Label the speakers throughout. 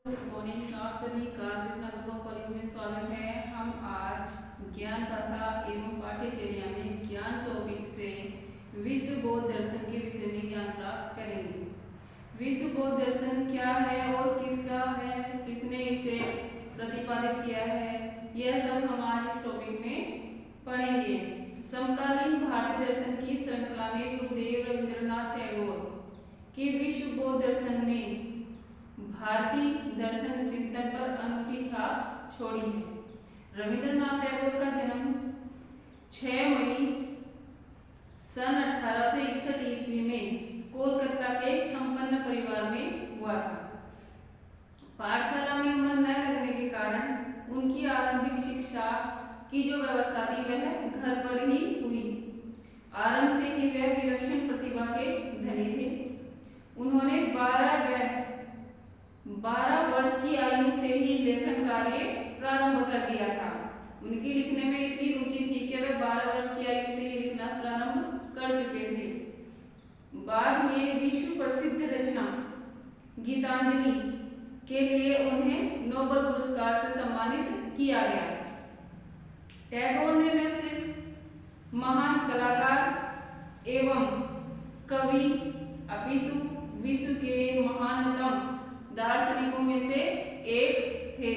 Speaker 1: Good morning. आप सभी का कृष्णा गुरुकुल कॉलेज में स्वागत है। हम आज ज्ञान भाषा एवं पाठ्यचर्या में ज्ञान टॉपिक से विश्व बौद्ध दर्शन के विषय में ज्ञान प्राप्त करेंगे। विश्व बौद्ध दर्शन क्या है और किसका है, किसने इसे प्रतिपादित किया है, यह सब हम आज इस टॉपिक में पढ़ेंगे। समकालीन भारतीय दर्शन की श्रृंखला में गुरुदेव रविंद्रनाथ टैगोर के विश्व बौद्ध दर्शन में भारतीय दर्शन चिंतन पर अनूठी छाप छोड़ी है। रविंद्रनाथ टैगोर का जन्म 6 मई सन 1861 ईस्वी में कोलकाता के एक संपन्न परिवार में हुआ था। पाठशाला में मन न लगने के कारण उनकी आरंभिक शिक्षा की जो व्यवस्था थी वह घर पर ही हुई। आरंभ से ही वह विलक्षण प्रतिभा के धनी थे। उन्होंने 12 वर्ष की आयु से ही लेखन कार्य प्रारंभ कर दिया था। उनकी लिखने में इतनी रुचि थी कि वे 12 वर्ष की आयु से ही लिखना प्रारंभ कर चुके थे। बाद में विश्व प्रसिद्ध रचना गीतांजलि के लिए उन्हें नोबेल पुरस्कार से सम्मानित किया गया। टैगोर ने न सिर्फ महान कलाकार एवं कवि अपितु विश्व के महानतम दार्शनिकों में से एक थे।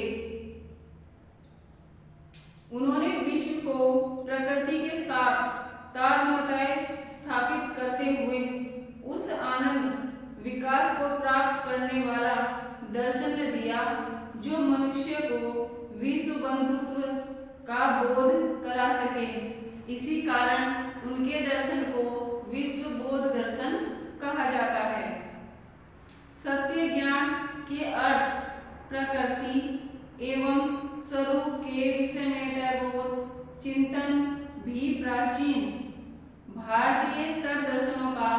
Speaker 1: उन्होंने विश्व को प्रकृति के साथ तालमेल स्थापित करते हुए उस आनंद विकास को प्राप्त करने वाला दर्शन दिया जो मनुष्य को विश्व बंधुत्व का बोध करा सके। इसी कारण उनके दर्शन को विश्व बौद्ध दर्शन कहा जाता है। सत्य ज्ञान के अर्थ, प्रकृति एवं स्वरूप के विषय में टैगोर चिंतन भी प्राचीन भारतीय षड दर्शनों का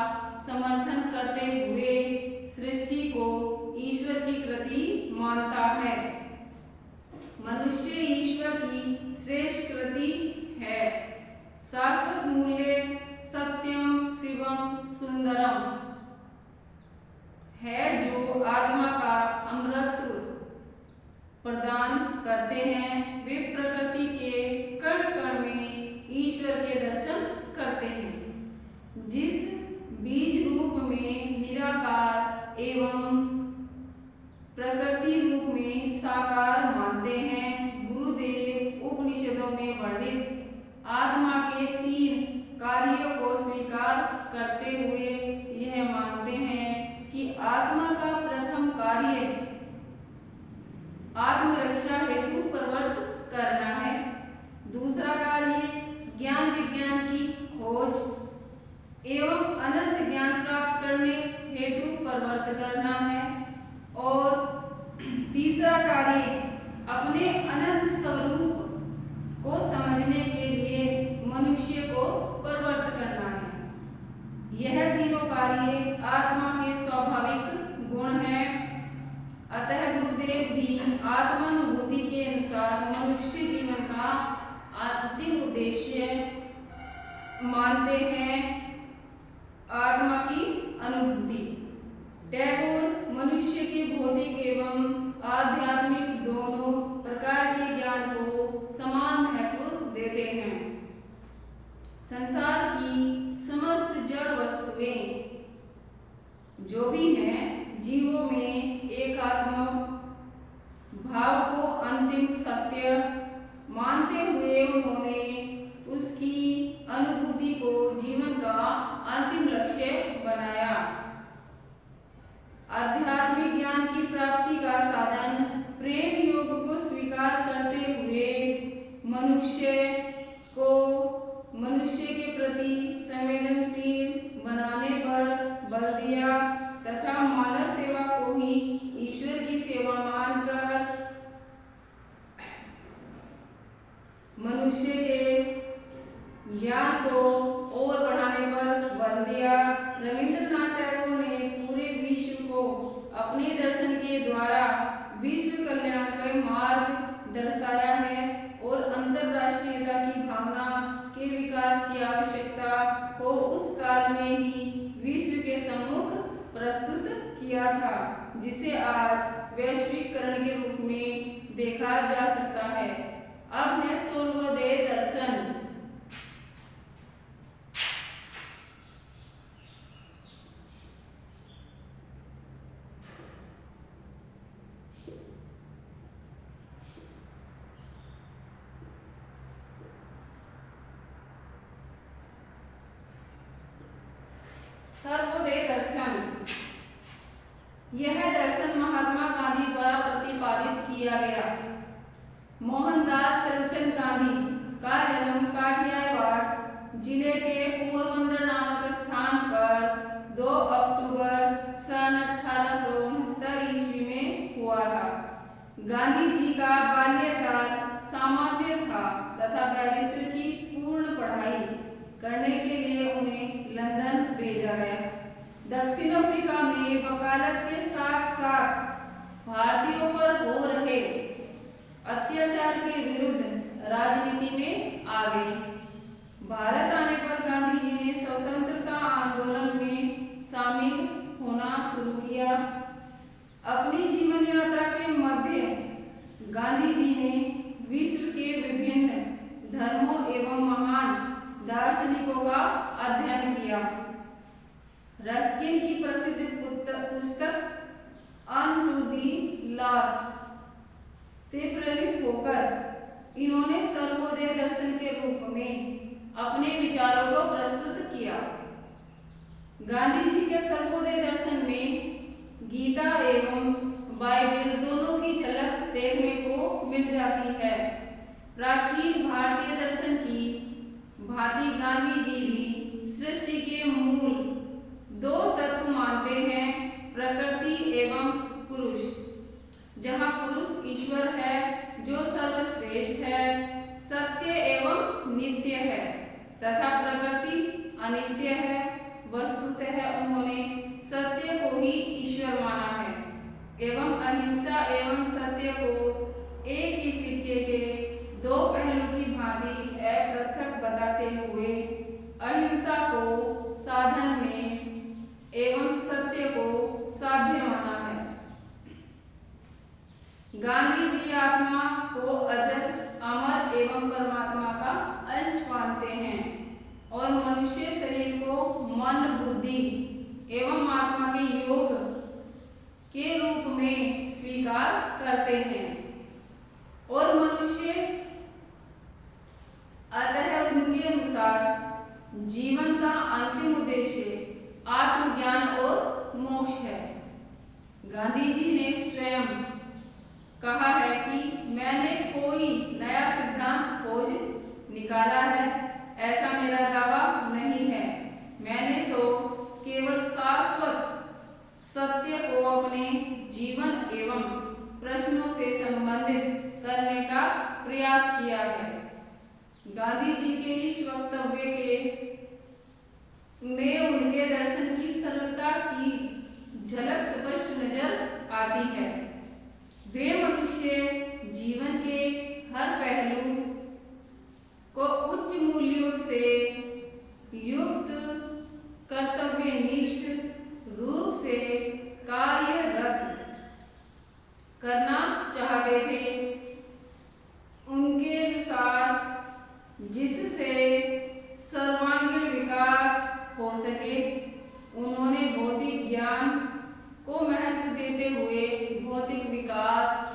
Speaker 1: समर्थन करते हुए सृष्टि को ईश्वर की कृति मानता है। मनुष्य ईश्वर की श्रेष्ठ कृति है। शाश्वत मूल्य सत्यम शिवम सुंदरम है जो आत्मा का अमृत प्रदान करते हैं। वे प्रकृति के कण कण में ईश्वर के दर्शन करते हैं। जिस बीज रूप में निराकार एवं प्रकृति रूप में साकार मानते हैं। गुरुदेव उपनिषदों में वर्णित आत्मा के 3 कार्यों को स्वीकार करते हुए यह मानते हैं कि आत्मा का प्रथम कार्य आत्मरक्षा हेतु प्रवृत्त करना है। दूसरा कार्य ज्ञान विज्ञान की खोज एवं अनंत ज्ञान प्राप्त करने हेतु प्रवृत्त करना है। और तीसरा कार्य अपने अनंत स्वरूप को समझने के लिए मनुष्य को प्रवृत्त करना है। यह तीनों कार्य आत्मा के स्वाभाविक गुण हैं। अतः गुरुदेव भी आत्मानुभूति के अनुसार मनुष्य जीवन का अंतिम उद्देश्य मानते हैं आत्मा की अनुभूति। टैगोर मनुष्य के भौतिक एवं आध्यात्मिक दोनों प्रकार के ज्ञान को समान महत्व देते हैं। संसार की समस्त जड़ वस्तुएं जो भी हैं, जीवों में एकात्म भाव को अंतिम सत्य मानते हुए उन्होंने उसकी अनुभूति को जीवन का अंतिम लक्ष्य बनाया। आध्यात्मिक ज्ञान की प्राप्ति का साधन प्रेम योग को स्वीकार करते हुए मनुष्य को मनुष्य के प्रति संवेदनशील बनाने पर बल दिया तथा मानव सेवा को ही ईश्वर की सेवा मानकर मनुष्य के ज्ञान को और बढ़ाने पर बल दिया। रविंद्रनाथ टैगोर ने पूरे विश्व को अपने दर्शन के द्वारा विश्व कल्याण का मार्ग दर्शाया है और अंतरराष्ट्रीयता की भावना के विकास की आवश्यकता को उस काल में ही विश्व के सम्मुख प्रस्तुत किया था। जिसे आज वैश्वीकरण के रूप में देखा जा सकता है। अब है सर्वोदय दर्शन। सर्वोदय दर्शन, यह दर्शन महात्मा गांधी द्वारा प्रतिपादित किया गया। मोहनदास करमचंद गांधी का जन्म काठियावाड़ जिले के पोरबंदर नामक स्थान पर 2 अक्टूबर सन 1869 ईस्वी में हुआ था। गांधी जी का बाल्यकाल सामान्य था तथा बैरिस्टर की पूर्ण पढ़ाई करने के लिए उन्हें लंदन भेजा गया। दक्षिण अफ्रीका में वकालत के साथ साथ भारतीयों पर हो रहे अत्याचार के विरुद्ध राजनीति में आ गई। भारत आने पर गांधी जी ने स्वतंत्रता आंदोलन में शामिल होना शुरू किया। अपनी जीवन यात्रा के मध्य गांधी जी ने विश्व के विभिन्न धर्मों एवं महान दार्शनिकों का अध्ययन किया। रस्किन की प्रसिद्ध पुस्तक ऑन टू दी लास्ट से प्रेरित होकर इन्होंने सर्वोदय दर्शन के रूप में अपने विचारों को प्रस्तुत किया। गांधी जी के सर्वोदय दर्शन में गीता एवं बाइबल दोनों की झलक देखने को मिल जाती है। प्राचीन भारतीय दर्शन की भांति गांधी जी भी सृष्टि के मूल 2 तत्व मानते हैं, प्रकृति एवं पुरुष। जहाँ पुरुष ईश्वर है जो सर्वश्रेष्ठ है, सत्य एवं नित्य है, तथा प्रकृति अनित्य है। वस्तुतः उन्होंने सत्य को ही ईश्वर माना है एवं अहिंसा एवं सत्य को एक ही सिक्के के 2 पहलू की भांति अपृथक बताते हुए अहिंसा को साधन में एवं सत्य को साध्य माना है। गांधी जी आत्मा को अजर, अमर एवं परमात्मा का अंश मानते हैं और मनुष्य शरीर को मन, बुद्धि एवं आत्मा के योग के रूप में स्वीकार करते हैं और मनुष्य अतः उनके अनुसार जीवन का अंतिम उद्देश्य आत्मज्ञान और मोक्ष है। गांधी जी ने स्वयं कहा है कि मैंने कोई नया सिद्धांत खोज निकाला है, ऐसा मेरा दावा नहीं है। मैंने तो केवल शाश्वत सत्य को अपने जीवन एवं प्रश्नों से संबंधित करने का प्रयास किया है। गांधी जी के इस वक्तव्य के में उनके दर्शन की सरलता की झलक स्पष्ट नजर आती है। वे मनुष्य जीवन के हर पहलू को उच्च मूल्यों से युक्त कर्तव्यनिष्ठ रूप से कार्यरत करना चाहते थे। उनके अनुसार जिससे सर्वांगीण विकास हो सके, उन्होंने भौतिक ज्ञान को महत्व देते हुए भौतिक विकास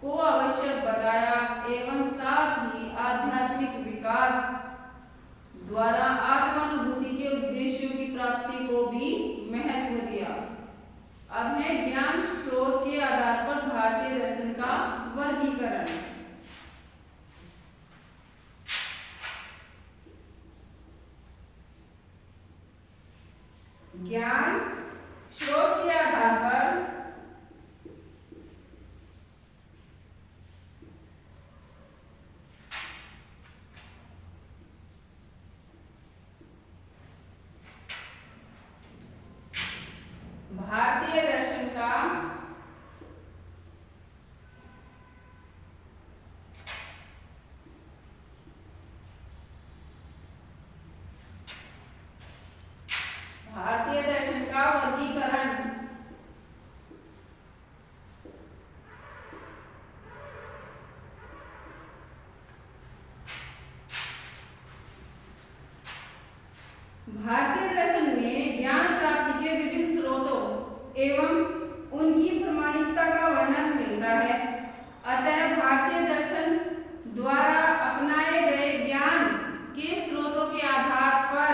Speaker 1: को आवश्यक बताया एवं साथ ही आध्यात्मिक विकास द्वारा आत्मानुभूति के उद्देश्यों की प्राप्ति को भी महत्व दिया। अब है ज्ञान स्रोत के आधार पर भारतीय दर्शन का वर्गीकरण। ज्ञान स्रोत के आधार पर भारतीय दर्शन का के विभिन्न स्रोतों एवं उनकी प्रामाणिकता का वर्णन मिलता है। अतः भारतीय दर्शन द्वारा अपनाए गए ज्ञान के स्रोतों के आधार पर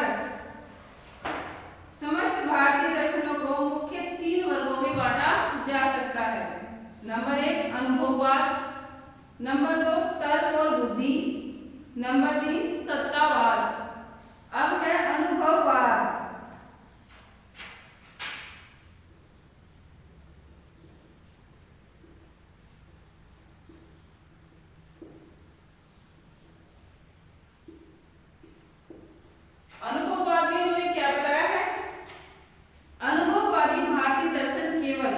Speaker 1: समस्त भारतीय दर्शनों को मुख्य 3 वर्गों में बांटा जा सकता है। नंबर 1 अनुभववाद, नंबर 2 तर्क और बुद्धि, नंबर 3 सत्तावाद। अब है अनुभववाद। अनुभववाद में उन्होंने क्या बताया है? अनुभववादी भारतीय दर्शन केवल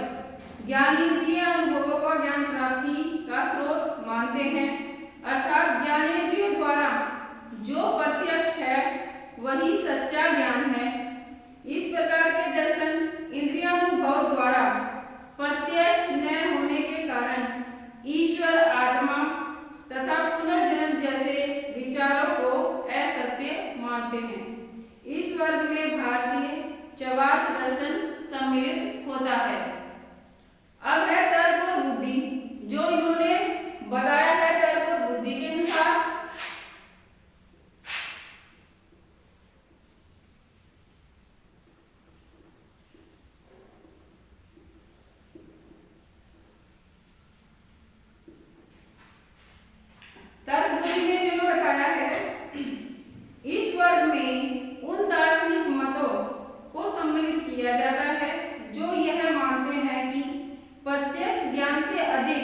Speaker 1: ज्ञानेंद्रिय अनुभवों का ज्ञान प्राप्ति का स्रोत मानते हैं, अर्थात ज्ञानेंद्रियों द्वारा जो प्रत्यक्ष है वही सच्चा ज्ञान है। इस प्रकार के दर्शन इंद्रियानुभव द्वारा प्रत्यक्ष न होने के कारण ईश्वर, आत्मा तथा पुनर्जन्म जैसे विचारों को असत्य मानते हैं। इस वर्ग में भारतीय चवार्थ दर्शन सम्मिलित होता है। अब है तर्क और बुद्धि, जो इन्होंने बताया है तर्क और बुद्धि के अनुसार तर्क बुद्धि में इन्होंने बताया है इस वर्ग में उन दार्शनिक मतों को सम्मिलित किया जाता है जो यह मानते हैं कि प्रत्यक्ष ज्ञान से अधिक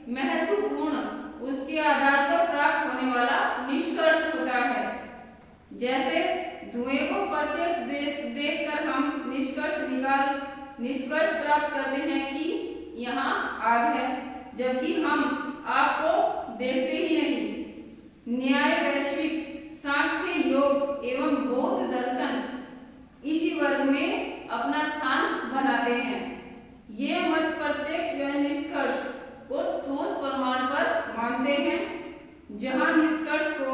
Speaker 1: महत्वपूर्ण उसके आधार पर प्राप्त होने वाला निष्कर्ष होता है। जैसे धुएं को प्रत्यक्ष देखकर हम निष्कर्ष प्राप्त करते हैं कि यहाँ आग है, जबकि हम आग को देखते ही नहीं। न्याय, वैश्विक, सांख्य, योग एवं बौद्ध दर्शन इसी वर्ग में अपना स्थान बनाते हैं। ये मत प्रत्यक्ष व निष्कर्ष को ठोस प्रमाण पर मानते हैं, जहां निष्कर्ष को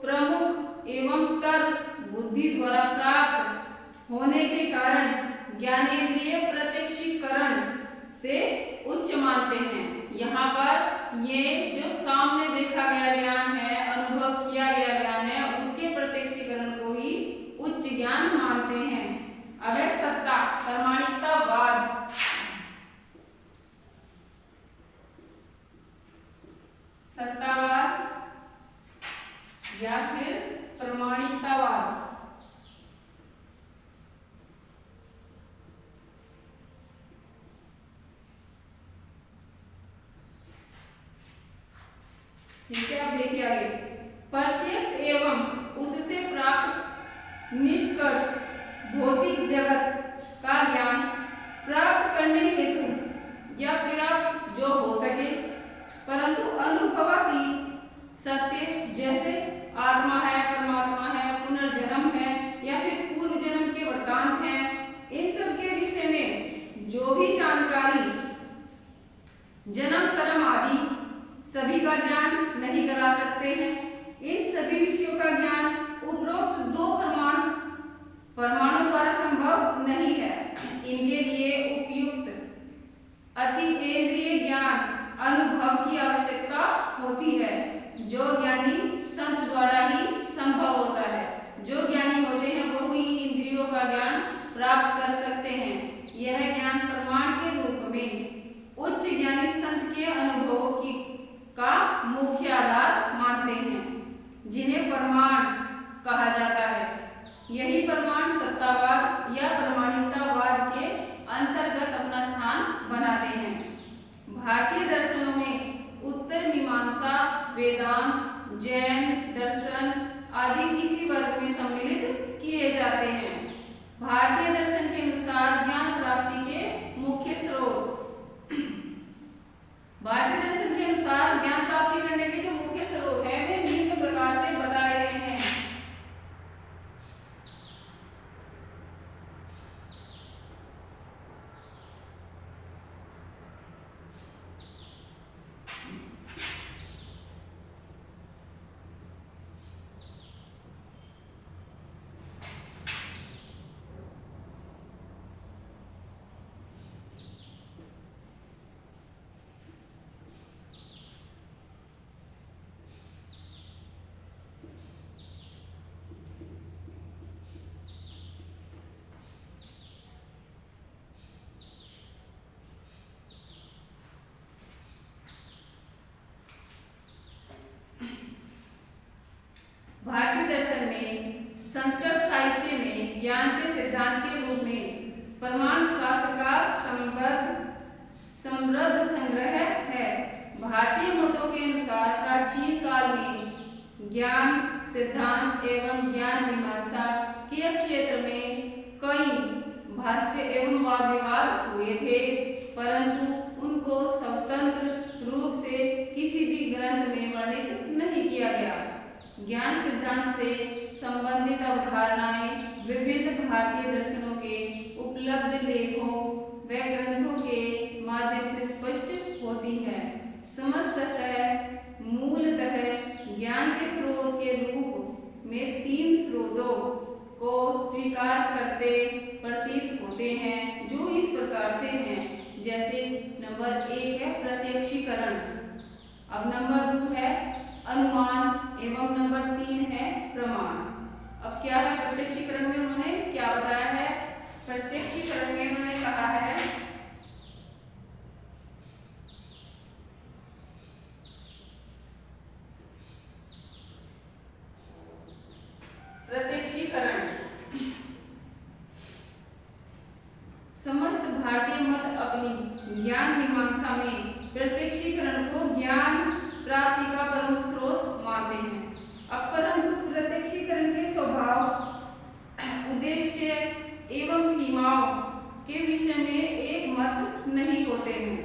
Speaker 1: प्रमुख एवं तर्क बुद्धि द्वारा प्राप्त होने के कारण ज्ञानेंद्रिय प्रत्यक्षीकरण से उच्च मानते हैं। यहाँ पर ये जो सामने देखा गया ज्ञान है, अनुभव किया गया ज्ञान है, उसके प्रत्यक्षीकरण को ही उच्च ज्ञान मानते हैं। अब है सत्ता प्रामाणिकतावाद। सत्तावाद या फिर प्रामाणिकतावाद। ठीक है, अब देखिए आगे। प्रत्यक्ष एवं उससे प्राप्त निष्कर्ष भौतिक जगत का ज्ञान प्राप्त करने हेतु या पर्याप्त जो हो सके, परंतु अनुभवातीत सत्य जैसे आत्मा है, परमात्मा है, पुनर्जन्म है या फिर पूर्व जन्म के वृत्तांत हैं, इन सब के विषय में जो भी जानकारी, जन्म कर्म आदि सभी का ज्ञान नहीं करा सकते हैं। इन सभी विषयों का ज्ञान उपरोक्त 2 परमाणु द्वारा संभव नहीं है। इनके लिए उपयुक्त अतीन्द्रिय ज्ञान अनुभव की आवश्यकता होती है, जो ज्ञानी संत द्वारा ही संभव होता है। जो ज्ञानी होते हैं वो ही इंद्रियों का ज्ञान प्राप्त कर सकते हैं। यह ज्ञान प्रमाण के रूप में उच्च ज्ञानी संत के अनुभवों की का मुख्य आधार मानते हैं, जिन्हें प्रमाण कहा जाता है। यही प्रमाण सत्तावाद या प्रामाणिकतावाद के अंतर्गत अपना स्थान बनाते हैं। भारतीय दर्शनों में उत्तर मीमांसा, वेदांत, जैन दर्शन आदि इसी वर्ग में सम्मिलित किए जाते हैं। भारतीय दर्शन के अनुसार ज्ञान प्राप्ति के मुख्य स्रोत, भारतीय दर्शन के अनुसार ज्ञान प्राप्ति करने के जो मुख्य स्रोत हैं वे निम्न प्रकार से बताए गए हैं। संग्रह है। भारतीय मतों के अनुसार प्राचीन काल में ज्ञान सिद्धांत एवं ज्ञान मीमांसा के क्षेत्र में कई भाष्य एवं वाद विवाद हुए थे, परंतु उनको स्वतंत्र रूप से किसी भी ग्रंथ में वर्णित नहीं किया गया। ज्ञान सिद्धांत से संबंधित अवधारणाएं विभिन्न भारतीय दर्शनों के उपलब्ध लेखों व ग्रंथों के माध्यम से स्पष्ट होती है। समस्ततः मूलतः ज्ञान के स्रोत के रूप में तीन स्रोतों को स्वीकार करते प्रतीत होते हैं, जो इस प्रकार से हैं। जैसे नंबर 1 है प्रत्यक्षीकरण, अब नंबर 2 है अनुमान एवं नंबर 3 है प्रमाण। अब क्या है प्रत्यक्षीकरण में उन्होंने क्या बताया है? प्रत्यक्षीकरण में उन्होंने कहा है प्रत्यक्षीकरण समस्त भारतीय मत अपनी ज्ञान मीमांसा में प्रत्यक्षीकरण को ज्ञान प्राप्ति का प्रमुख स्रोत मानते हैं। अब परंतु प्रत्यक्षीकरण के स्वभाव, उद्देश्य एवं सीमाओं के विषय में एक मत नहीं होते हैं।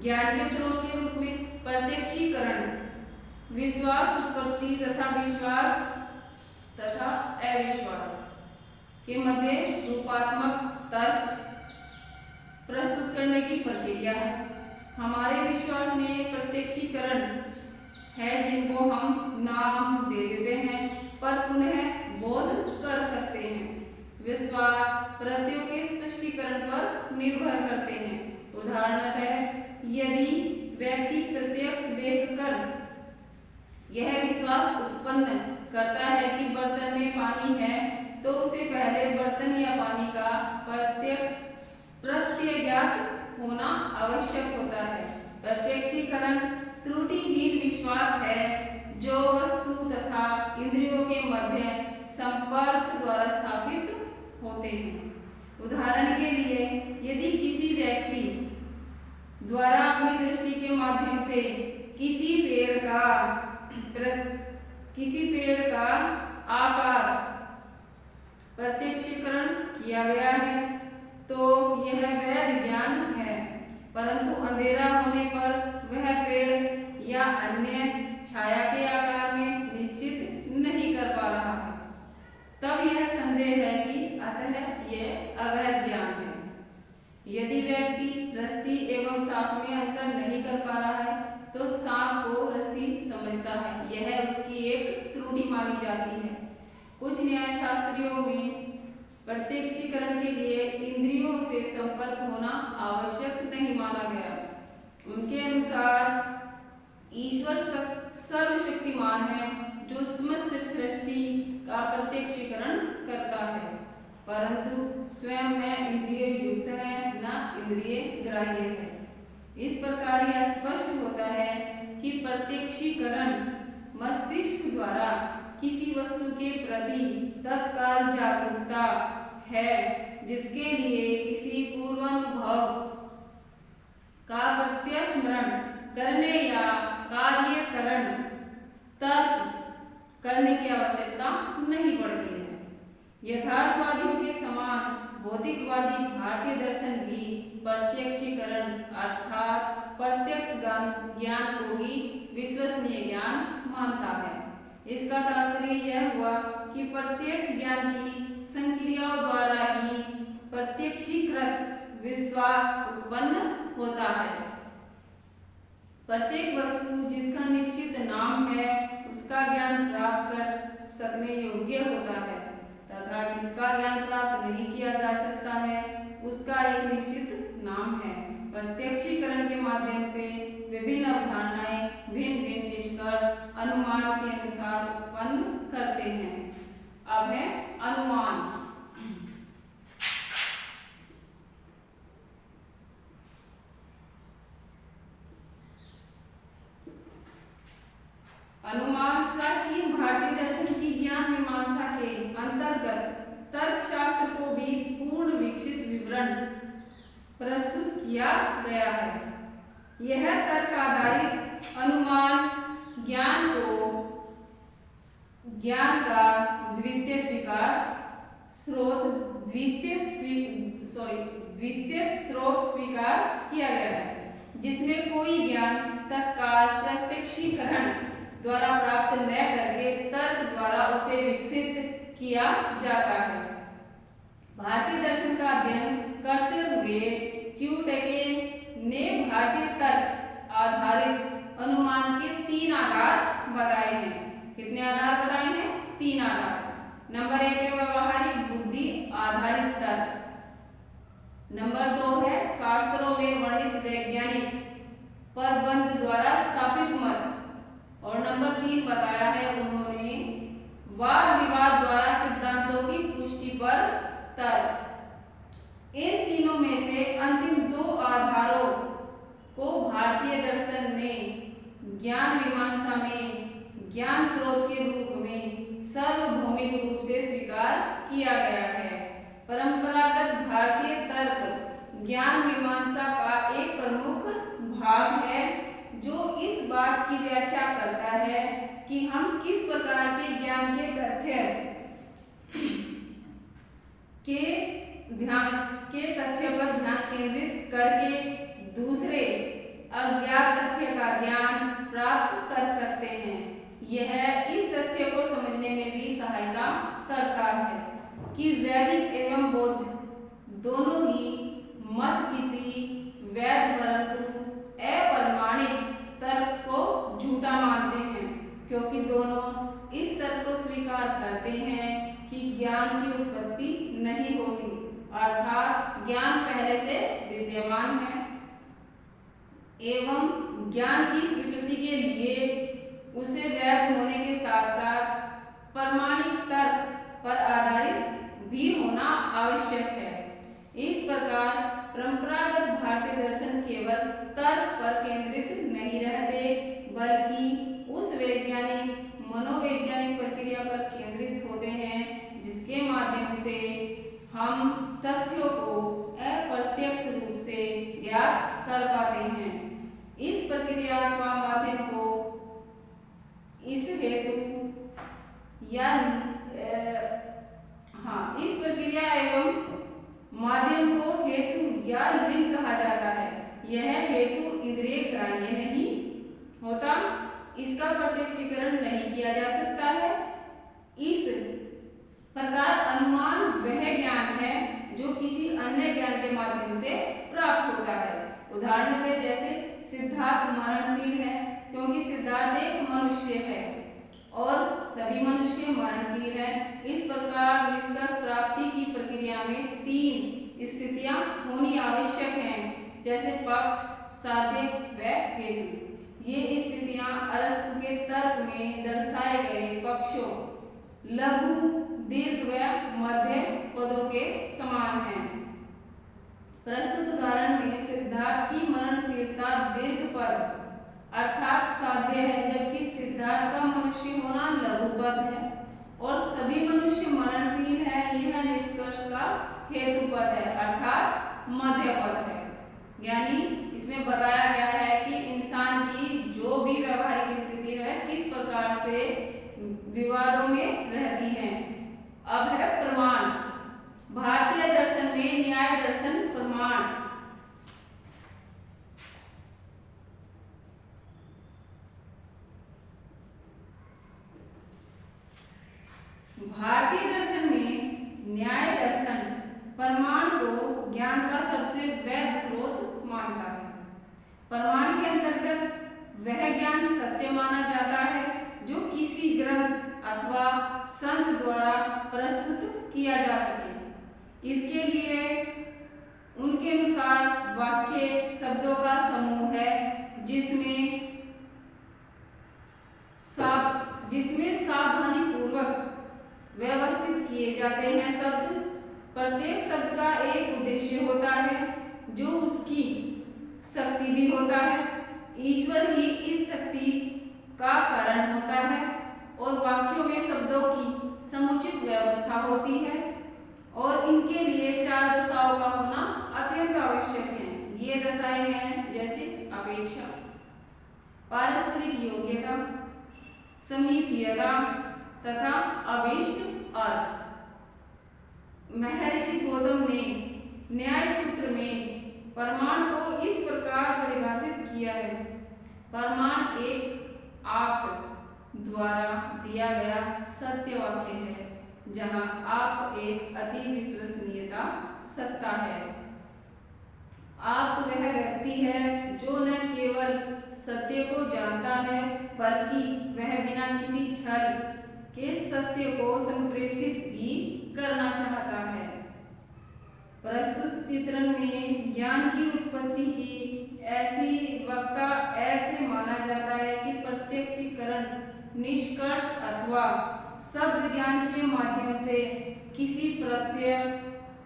Speaker 1: ज्ञान के स्रोत के रूप में प्रत्यक्षीकरण विश्वास उत्पत्ति तथा विश्वास तथा अविश्वास के मध्य रूपात्मक तर्क प्रस्तुत करने की प्रक्रिया है। हमारे विश्वास में प्रत्यक्षीकरण है जिनको हम नाम दे देते हैं पर पुनः बोध कर सकते हैं। विश्वास प्रत्ययों के स्पष्टीकरण पर निर्भर करते हैं। उदाहरणतः यदि व्यक्ति प्रत्यक्ष देखकर यह विश्वास उत्पन्न करता है कि बर्तन में पानी है, तो उसे पहले बर्तन या पानी का प्रत्यज्ञात होना आवश्यक होता है। प्रत्यक्षीकरण त्रुटिहीन विश्वास है जो वस्तु तथा इंद्रियों के मध्य संपर्क द्वारा स्थापित होते हैं। उदाहरण के लिए यदि किसी व्यक्ति द्वारा अपनी दृष्टि के माध्यम से किसी पेड़ का आकार प्रत्यक्षीकरण किया गया है तो यह वैध ज्ञान है, परंतु अंधेरा होने पर वह पेड़ या अन्य छाया के आकार में निश्चित नहीं कर पा रहा है, तब यह संदेह है कि अतः यह अवैध ज्ञान है। यदि व्यक्ति रस्सी एवं सांप में अंतर नहीं कर पा रहा है तो सांप को रस्सी समझता है, यह उसकी एक त्रुटि मानी जाती है। कुछ न्यायशास्त्रियों में प्रत्यक्षीकरण के लिए इंद्रियों से संपर्क होना आवश्यक नहीं माना गया। उनके अनुसार ईश्वर सर्वशक्तिमान है जो समस्त सृष्टि का प्रत्यक्षीकरण करता है, परंतु स्वयं न इंद्रिय युक्त है न इंद्रिय ग्राह्य है। इस प्रकार यह स्पष्ट होता है कि प्रत्यक्षीकरण मस्तिष्क द्वारा किसी वस्तु के प्रति तत्काल जागरूकता है, जिसके लिए किसी पूर्वानुभव का प्रत्यस्मरण करने या कार्यकरण तर्क करने की आवश्यकता नहीं पड़ती है। यथार्थवादियों के समान भौतिकवादी भारतीय दर्शन भी प्रत्यक्षीकरण अर्थात प्रत्यक्ष ज्ञान को ही विश्वसनीय ज्ञान मानता है। इसका तात्पर्य यह हुआ कि प्रत्यक्ष ज्ञान की संक्रियाओं द्वारा ही प्रत्यक्षीकृत विश्वास उत्पन्न होता है। प्रत्येक वस्तु जिसका निश्चित नाम है उसका ज्ञान प्राप्त कर सकने योग्य होता है तथा जिसका ज्ञान प्राप्त नहीं किया जा सकता है उसका एक निश्चित नाम है। प्रत्यक्षीकरण के माध्यम से विभिन्न अवधारणाएं भिन्न भिन्न निष्कर्ष अनुमान के अनुसार उत्पन्न करते हैं। अब है अनुमान। अनुमान प्राचीन भारतीय दर्शन की ज्ञान मीमांसा के अंतर्गत तर्कशास्त्र को भी पूर्ण विकसित विवरण प्रस्तुत किया गया है। यह तर्क आधारित अनुमान ज्ञान का द्वितीय स्रोत स्वीकार किया गया है, जिसमें कोई ज्ञान तत्काल प्रत्यक्षीकरण द्वारा प्राप्त न करके तर्क द्वारा उसे विकसित किया जाता है। भारतीय दर्शन का अध्ययन करते हुए क्यूटेके ने भारतीय तर्क आधारित अनुमान के 3 आधार बताए हैं। कितने आधार बताए हैं? 3 आधार। नंबर 1 है व्यवहारिक बुद्धि आधारित तर्क। नंबर 2 है शास्त्रों में वर्णित वैज्ञानिक प्रबंध द्वारा स्थापित मत। और नंबर 3 बताया है उन्होंने वाद विवाद द्वारा सिद्धांतों की पुष्टि पर तर्क। इन तीनों में से अंतिम 2 आधारों को भारतीय दर्शन ने ज्ञान मीमांसा में ज्ञान स्रोत के रूप में सार्वभौमिक रूप से स्वीकार किया गया है। परंपरागत भारतीय तर्क ज्ञान मीमांसा का एक प्रमुख भाग है, जो इस बात की व्याख्या करता है कि हम किस प्रकार के ज्ञान के तथ्य पर ध्यान केंद्रित करके दूसरे अज्ञात तथ्य का ज्ञान प्राप्त कर सकते हैं। यह इस तथ्य को समझने में भी सहायता करता है कि वैदिक एवं बौद्ध दोनों ही मत किसी वैध परंतु अप्रमाणिक तर्क को झूठा मानते हैं, क्योंकि दोनों इस तर्क को स्वीकार करते हैं कि ज्ञान की उत्पत्ति नहीं होती, अर्थात ज्ञान पहले से विद्यमान है एवं ज्ञान की स्वीकृति के लिए उसे वैध होने के साथ साथ प्रमाणिक तर्क पर आधारित भी होना आवश्यक है। इस प्रकार परंपरागत भारतीय दर्शन केवल तर्क पर केंद्रित नहीं रहते, बल्कि उस वैज्ञानिक मनोवैज्ञानिक प्रक्रिया पर केंद्रित होते हैं, जिसके माध्यम से हम तथ्यों को अप्रत्यक्ष रूप से ज्ञात कर पाते हैं। इस प्रक्रिया अथवा माध्यम को इस प्रक्रिया एवं माध्यम को हेतु या लिंग कहा जाता है। यह हेतु इंद्रिय ग्राह्य नहीं होता, इसका प्रत्यक्षीकरण नहीं किया जा सकता है। इस प्रकार अनुमान वह ज्ञान है जो किसी अन्य ज्ञान के माध्यम से प्राप्त होता है। उदाहरण दें, जैसे सिद्धार्थ मरणशील है क्योंकि सिद्धार्थ एक मनुष्य है और सभी मनुष्य मरणशील हैं। इस प्रकार निष्कर्ष प्राप्ति की प्रक्रिया में 3 स्थितियां होनी आवश्यक हैं, जैसे पक्ष, साध्य व हेतु। ये स्थितियां अरस्तु के तर्क में दर्शाए गए पक्षों लघु, दीर्घ व मध्य पदों के समान हैं। प्रस्तुत उदाहरण में सिद्धार्थ की मरणशीलता दीर्घ पद अर्थात साध्य है, जबकि सिद्धार्थ का मनुष्य होना लघु पद है और सभी मनुष्य मरणशील है, यह निष्कर्ष का हेतु पद है अर्थात मध्य पद है। यानी इसमें बताया गया है कि इंसान की जो भी व्यवहारिक स्थिति है किस प्रकार से विवादों में रहती है। अब है प्रमाण। भारतीय दर्शन में न्याय दर्शन प्रमाण। भारतीय दर्शन में न्याय दर्शन प्रमाण को ज्ञान का सबसे वैध स्रोत मानता है। प्रमाण के अंतर्गत वह ज्ञान सत्य माना जाता है जो किसी ग्रंथ अथवा संत द्वारा प्रस्तुत किया जा सके। इसके लिए उनके अनुसार वाक्य शब्दों का समूह है जिसमें सावधानी पूर्वक व्यवस्थित किए जाते हैं शब्द। प्रत्येक शब्द का एक उद्देश्य होता है जो उसकी शक्ति भी होता है। ईश्वर ही इस शक्ति का कारण होता है और वाक्यों में शब्दों की समुचित व्यवस्था होती है और इनके लिए 4 दशाओं का होना अत्यंत आवश्यक है। ये दशाएं हैं जैसे अपेक्षा, पारस्परिक योग्यता, समीपीयता तथा अभीष्ट अर्थ। महर्षि गौतम ने न्याय सूत्र में प्रमाण को इस प्रकार परिभाषित किया है। प्रमाण एक आप्त द्वारा दिया गया सत्य वाक्य है जहां आप्त एक अति विश्वसनीयता सत्ता है। आप्त वह व्यक्ति है जो न केवल सत्य को जानता है बल्कि वह बिना किसी छल के सत्य को संप्रेषित भी करना चाहता है। प्रस्तुत चित्रण में ज्ञान की उत्पत्ति की ऐसी वक्ता ऐसे माना जाता है कि प्रत्यक्षीकरण, निष्कर्ष अथवा शब्द ज्ञान के माध्यम से किसी प्रत्यय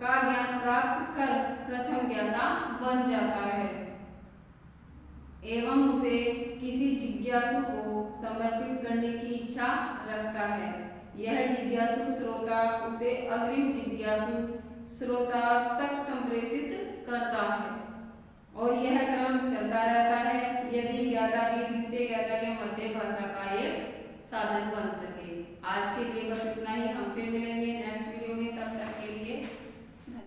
Speaker 1: का ज्ञान प्राप्त कर प्रथम ज्ञाता बन जाता है एवं उसे किसी जिज्ञासु को समर्पित करने की इच्छा रखता है। यह जिज्ञासु श्रोता उसे अग्रिम जिज्ञासु श्रोता तक संप्रेषित करता है और यह क्रम चलता रहता है यदि ज्ञाता भी द्वितीय ज्ञाता के मध्य भाषा का एक साधन बन सके। आज के लिए बस इतना ही, हम फिर मिलेंगे।